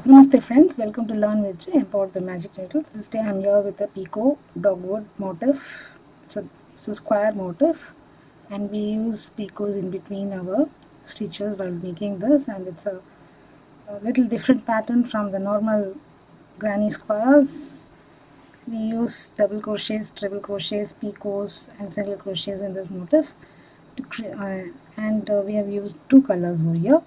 Namaste friends, welcome to Learn with Jay, empowered by Magic Needles. This day I am here with a Picot Dogwood motif. It's a square motif, and we use picots in between our stitches while making this, and it's a little different pattern from the normal granny squares. We use double crochets, triple crochets, picots and single crochets in this motif and we have used two colors over here,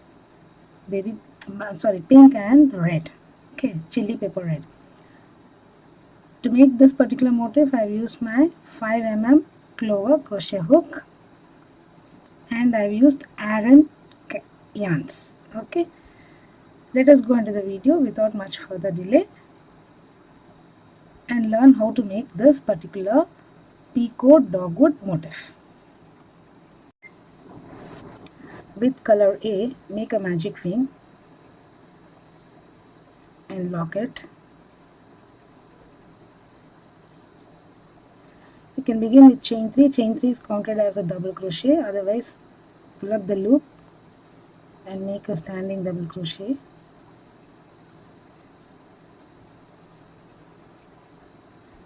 pink and red. Okay, chili pepper red. To make this particular motif, I've used my 5 mm clover crochet hook and I've used Aran yarns. Okay, let us go into the video without much further delay and learn how to make this particular Picot Dogwood motif. With color A, make a magic ring and lock it. You can begin with chain 3. Chain 3 is counted as a double crochet, otherwise pull up the loop and make a standing double crochet.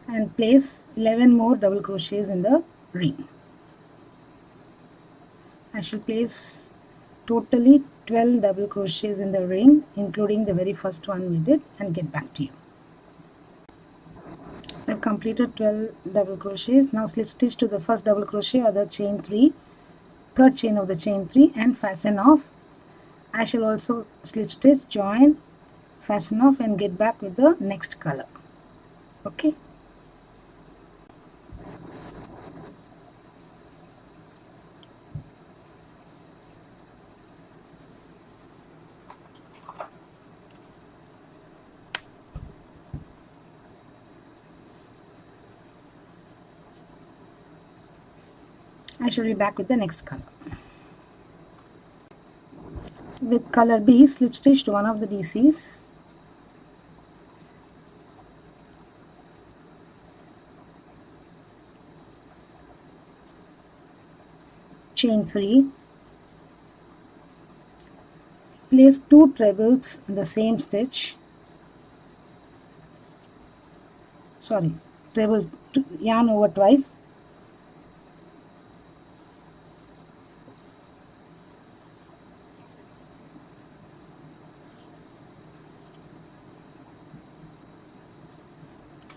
And place 11 more double crochets in the ring. I shall place totally 12 double crochets in the ring, including the very first one we did, and get back to you. I've completed 12 double crochets. Now slip stitch to the first double crochet or the chain 3, third chain of the chain 3 and fasten off. I shall also slip stitch, join, fasten off and get back with the next color. Okay. I shall be back with the next color. With color B, slip stitch to one of the DCs. Chain 3. Place 2 trebles in the same stitch. Treble yarn over twice.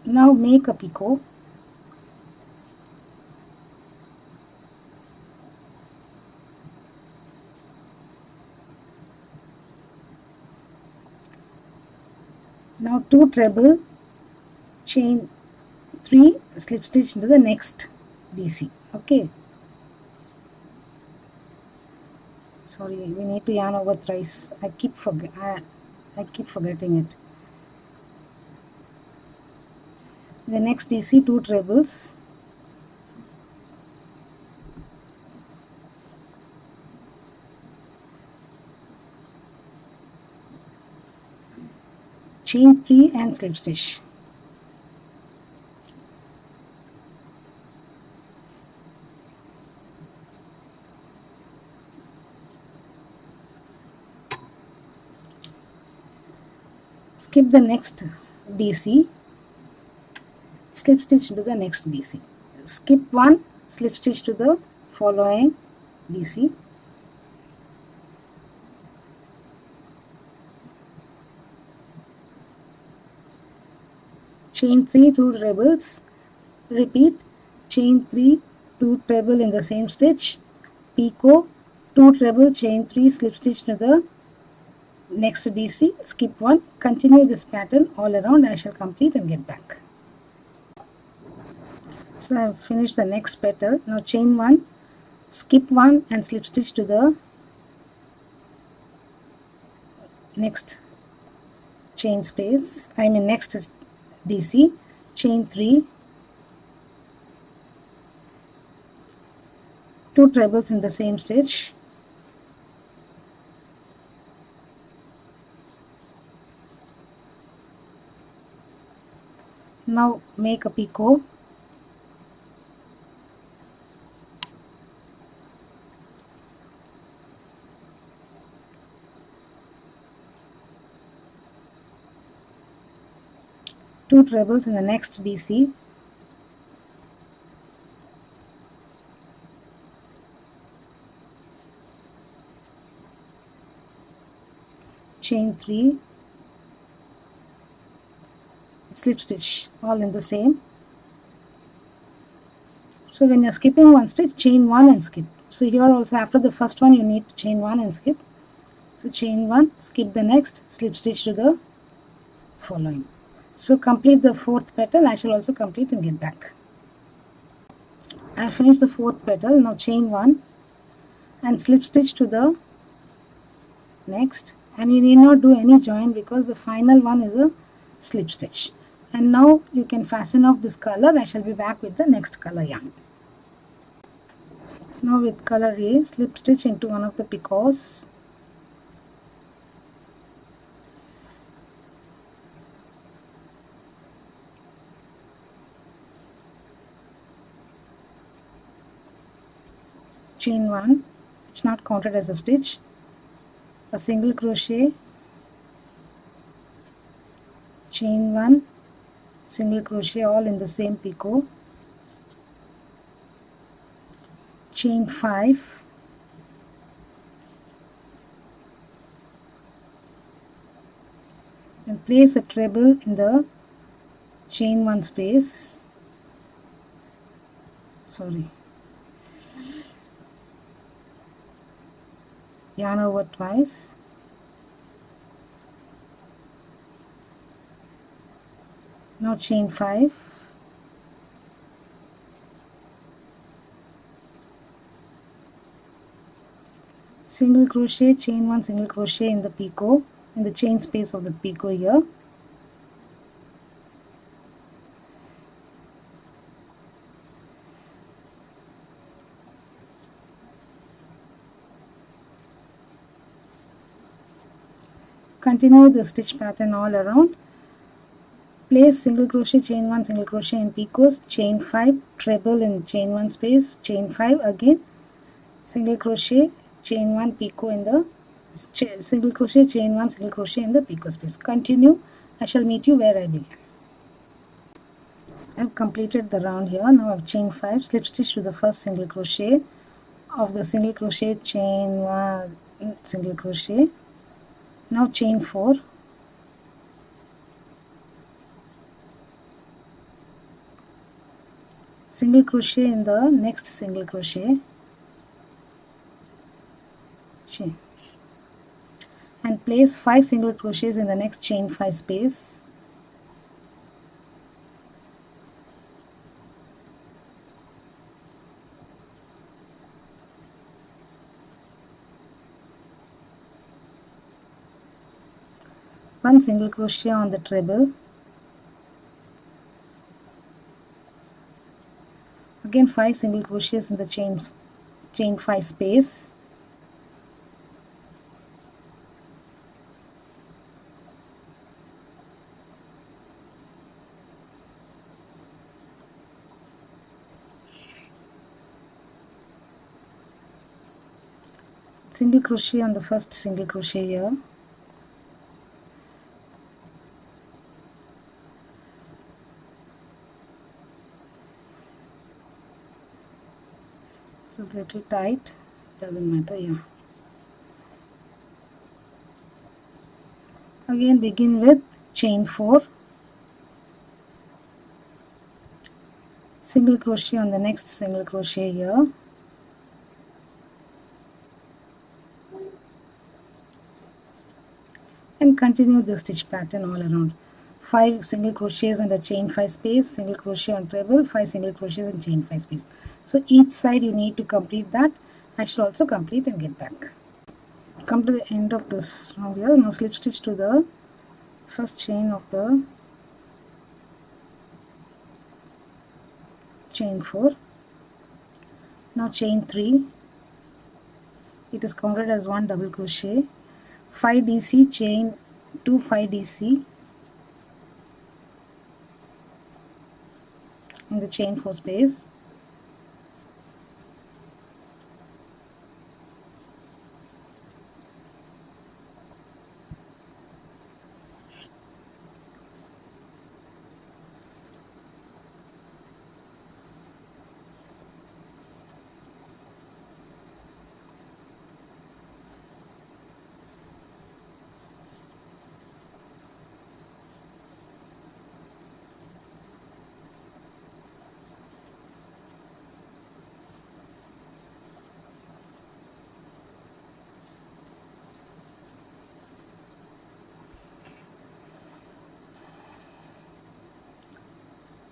Now make a picot. Now 2 treble, chain 3, slip stitch into the next DC. Okay. Sorry, we need to yarn over thrice. I keep forgetting it. The next DC, 2 trebles. Chain 3 and slip stitch. Skip the next DC, slip stitch into the next DC. Skip one, slip stitch to the following DC. Chain 3, 2 trebles. Repeat, chain 3, 2 treble in the same stitch. Picot, 2 treble, chain 3, slip stitch to the next DC, skip one. Continue this pattern all around. I shall complete and get back. So I have finished the next petal. Now chain 1, skip 1 and slip stitch to the next chain space. Next is DC. Chain 3, 2 trebles in the same stitch. Now make a picot. 2 trebles in the next DC, chain 3, slip stitch, all in the same. So when you're skipping one stitch, chain 1 and skip. So here also after the first one you need to chain 1 and skip. So chain 1, skip the next, slip stitch to the following. So complete the 4th petal. I shall also complete and get back. I have finished the 4th petal. Now chain 1 and slip stitch to the next, and you need not do any join because the final one is a slip stitch. And now you can fasten off this color. I shall be back with the next color yarn. Now with color A, slip stitch into one of the picots, chain 1, it's not counted as a stitch, a single crochet, chain 1, single crochet, all in the same picot, chain 5, and place a treble in the chain 1 space, yarn over twice, now chain 5, single crochet, chain 1, single crochet in the picot, in the chain space of the picot here, continue the stitch pattern all around. Place single crochet, chain 1, single crochet in picots, chain 5, treble in chain 1 space, chain 5 again, single crochet, chain 1, picot in the single crochet, chain 1, single crochet in the picot space. Continue. I shall meet you where I began. I have completed the round here. Now I have chain 5, slip stitch to the first single crochet of the single crochet, chain 1, single crochet. Now chain 4, single crochet in the next single crochet, chain, and place 5 single crochets in the next chain 5 space, one single crochet on the treble, again 5 single crochets in the chain 5 space, single crochet on the first single crochet here, this is little tight, doesn't matter, yeah. Again begin with chain 4, single crochet on the next single crochet here, and continue the stitch pattern all around. 5 single crochets in the chain 5 space, single crochet on treble, 5 single crochets in chain 5 space. So each side you need to complete that. I shall also complete and get back. Come to the end of this round here. Now slip stitch to the first chain of the chain 4. Now chain 3. It is counted as 1 double crochet. 5 DC, chain 2, 5 DC in the chain 4 space,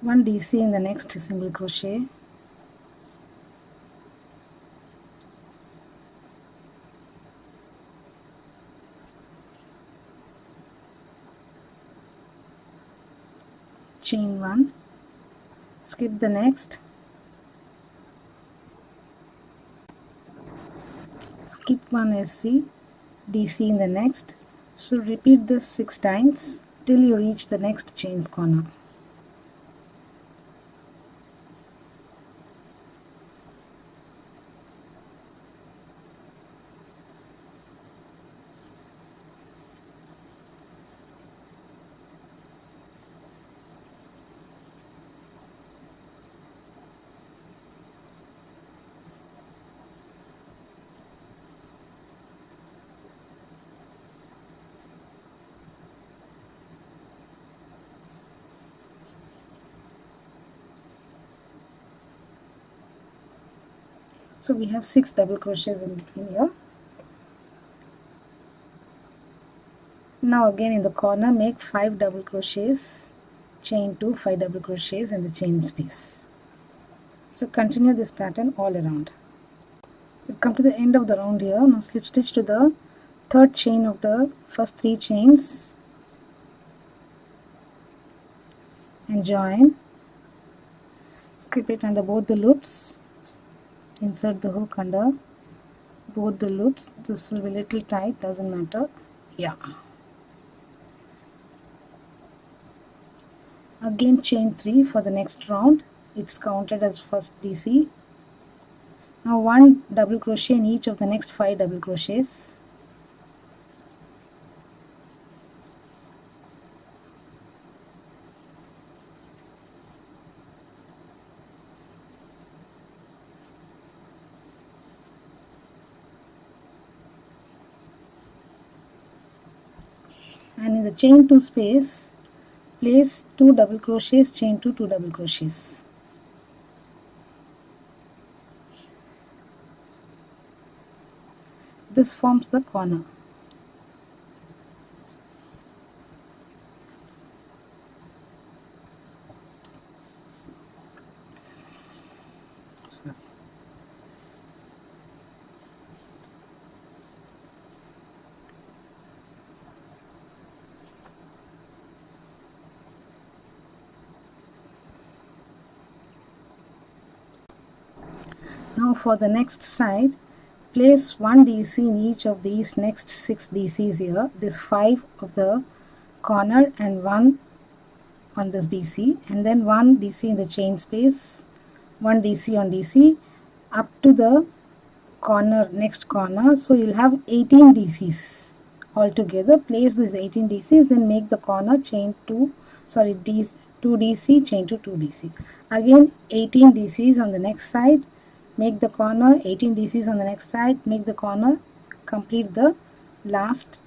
1 DC in the next single crochet, chain 1, skip the next, skip 1 SC, DC in the next. So repeat this 6 times till you reach the next chain's corner. So we have 6 double crochets in between here. Now again in the corner make 5 double crochets, chain 2, 5 double crochets in the chain space. So continue this pattern all around. We've come to the end of the round here. Now slip stitch to the third chain of the first 3 chains and join. Skip it under both the loops. Insert the hook under both the loops. This will be a little tight, doesn't matter. Yeah. Again chain 3 for the next round. It's counted as first DC. Now 1 double crochet in each of the next 5 double crochets. And in the chain 2 space, place 2 double crochets, chain 2, 2 double crochets. This forms the corner. Now for the next side, place 1 DC in each of these next 6 DCs here. This 5 of the corner and 1 on this DC, and then 1 DC in the chain space, 1 DC on DC up to the corner, next corner. So you'll have 18 DCs altogether. Place these 18 DCs, then make the corner chain 2 DC, chain 2, 2 DC. Again 18 DCs on the next side, make the corner, 18 DCs on the next side, make the corner, complete the last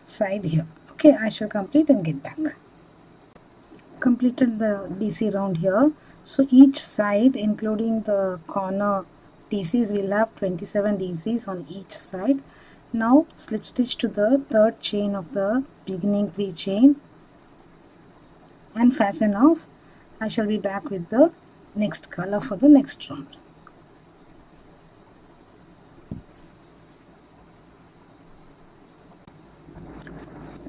side here. Okay, I shall complete and get back. Completed the DC round here. So each side, including the corner DCs, will have 27 DCs on each side. Now slip stitch to the third chain of the beginning 3 chain and fasten off. I shall be back with the next color for the next round.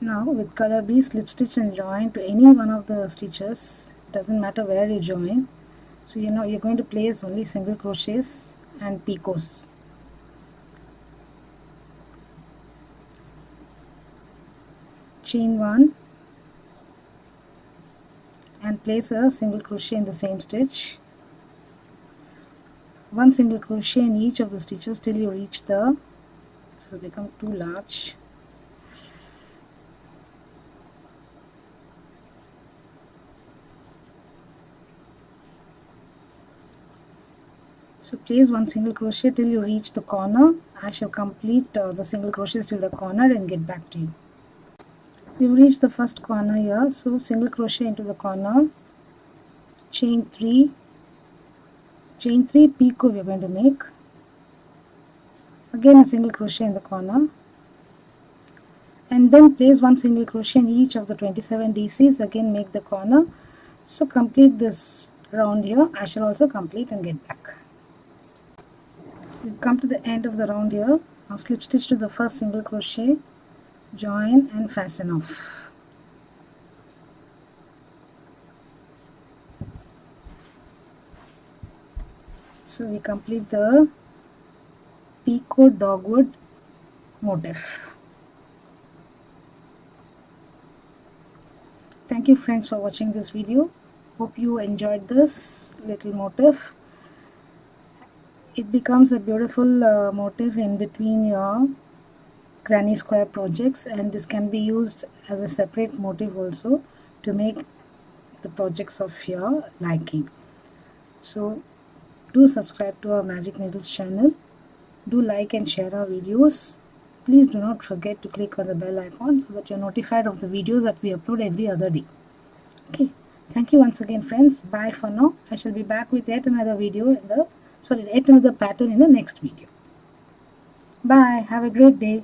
Now with color B, slip stitch and join to any one of the stitches, doesn't matter where you join. So you know you're going to place only single crochets and picots. Chain 1 and place a single crochet in the same stitch. 1 single crochet in each of the stitches till you reach the, this has become too large. So place 1 single crochet till you reach the corner. I shall complete the single crochets till the corner and get back to you. We've reached the first corner here, so single crochet into the corner, chain 3 picot we are going to make. Again a single crochet in the corner, and then place 1 single crochet in each of the 27 DCs. Again make the corner, So complete this round here. I shall also complete and get back. We've come to the end of the round here. Now slip stitch to the first single crochet, join and fasten off. So we complete the Picot Dogwood motif. Thank you friends for watching this video. Hope you enjoyed this little motif. It becomes a beautiful motif in between your granny square projects, and this can be used as a separate motif also to make the projects of your liking. So do subscribe to our Magic Needles channel. Do like and share our videos. Please do not forget to click on the bell icon so that you're notified of the videos that we upload every other day. Okay, thank you once again friends. Bye for now. I shall be back with yet another video yet another pattern in the next video. Bye. Have a great day.